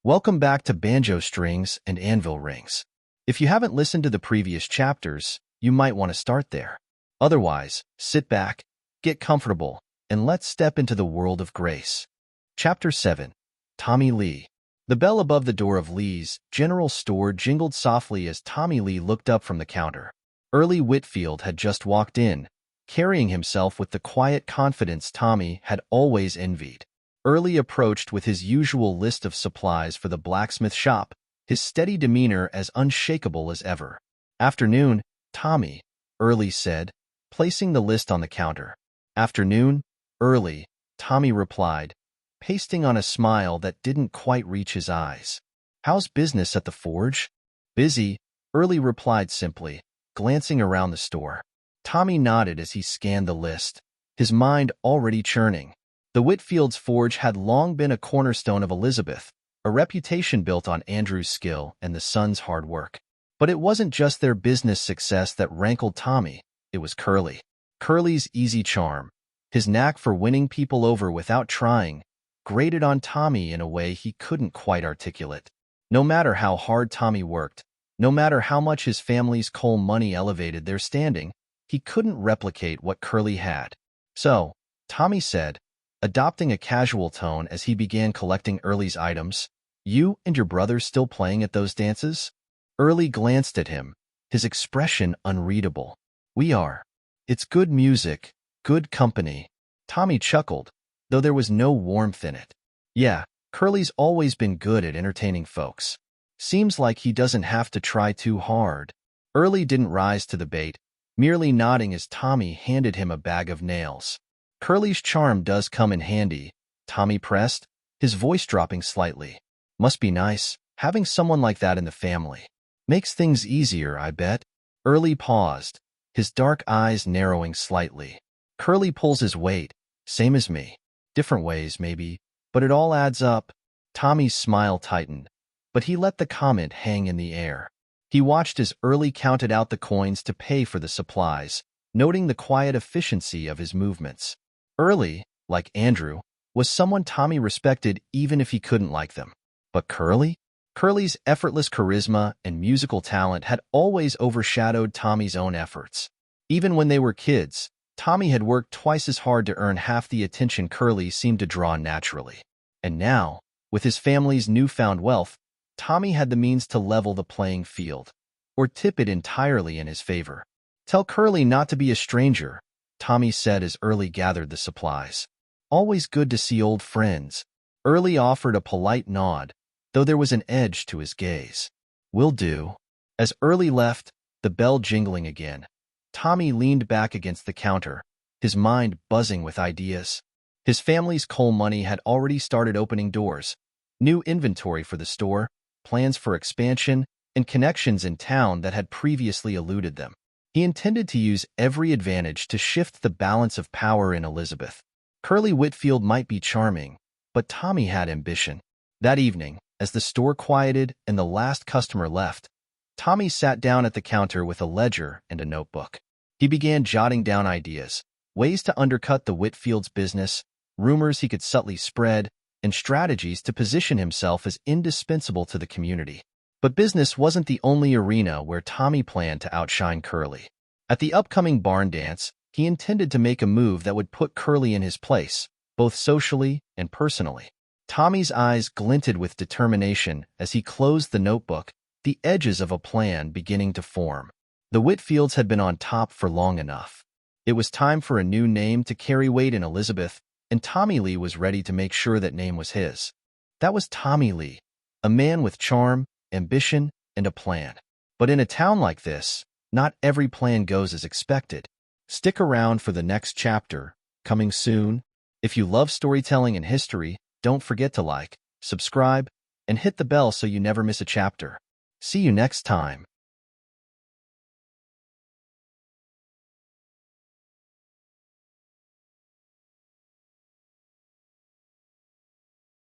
Welcome back to Banjo Strings and Anvil Rings. If you haven't listened to the previous chapters, you might want to start there. Otherwise, sit back, get comfortable, and let's step into the world of grace. Chapter 7. Tommy Lee. The bell above the door of Lee's general store jingled softly as Tommy Lee looked up from the counter. Early Whitfield had just walked in, carrying himself with the quiet confidence Tommy had always envied. Early approached with his usual list of supplies for the blacksmith shop, his steady demeanor as unshakable as ever. "Afternoon, Tommy," Early said, placing the list on the counter. "Afternoon, Early," Tommy replied, pasting on a smile that didn't quite reach his eyes. "How's business at the forge?" "Busy," Early replied simply, glancing around the store. Tommy nodded as he scanned the list, his mind already churning. The Whitfields forge had long been a cornerstone of Elizabeth, a reputation built on Andrew's skill and the son's hard work. But it wasn't just their business success that rankled Tommy, it was Curly. Curly's easy charm, his knack for winning people over without trying, grated on Tommy in a way he couldn't quite articulate. No matter how hard Tommy worked, no matter how much his family's coal money elevated their standing, he couldn't replicate what Curly had. "So," Tommy said, adopting a casual tone as he began collecting Early's items, "you and your brother still playing at those dances?" Early glanced at him, his expression unreadable. "We are. It's good music, good company." Tommy chuckled, though there was no warmth in it. "Yeah, Curly's always been good at entertaining folks. Seems like he doesn't have to try too hard." Early didn't rise to the bait, merely nodding as Tommy handed him a bag of nails. "Curly's charm does come in handy," Tommy pressed, his voice dropping slightly. "Must be nice, having someone like that in the family. Makes things easier, I bet." Early paused, his dark eyes narrowing slightly. "Curly pulls his weight, same as me. Different ways, maybe, but it all adds up." Tommy's smile tightened, but he let the comment hang in the air. He watched as Early counted out the coins to pay for the supplies, noting the quiet efficiency of his movements. Early, like Andrew, was someone Tommy respected even if he couldn't like them. But Curly? Curly's effortless charisma and musical talent had always overshadowed Tommy's own efforts. Even when they were kids, Tommy had worked twice as hard to earn half the attention Curly seemed to draw naturally. And now, with his family's newfound wealth, Tommy had the means to level the playing field, or tip it entirely in his favor. "Tell Curly not to be a stranger," Tommy said as Early gathered the supplies. "Always good to see old friends." Early offered a polite nod, though there was an edge to his gaze. "Will do." As Early left, the bell jingling again, Tommy leaned back against the counter, his mind buzzing with ideas. His family's coal money had already started opening doors, new inventory for the store, plans for expansion, and connections in town that had previously eluded them. He intended to use every advantage to shift the balance of power in Elizabeth. Curly Whitfield might be charming, but Tommy had ambition. That evening, as the store quieted and the last customer left, Tommy sat down at the counter with a ledger and a notebook. He began jotting down ideas, ways to undercut the Whitfields' business, rumors he could subtly spread, and strategies to position himself as indispensable to the community. But business wasn't the only arena where Tommy planned to outshine Curly. At the upcoming barn dance, he intended to make a move that would put Curly in his place, both socially and personally. Tommy's eyes glinted with determination as he closed the notebook, the edges of a plan beginning to form. The Whitfields had been on top for long enough. It was time for a new name to carry weight in Elizabeth, and Tommy Lee was ready to make sure that name was his. That was Tommy Lee, a man with charm, ambition, and a plan. But in a town like this, not every plan goes as expected. Stick around for the next chapter, coming soon. If you love storytelling and history, don't forget to like, subscribe, and hit the bell so you never miss a chapter. See you next time.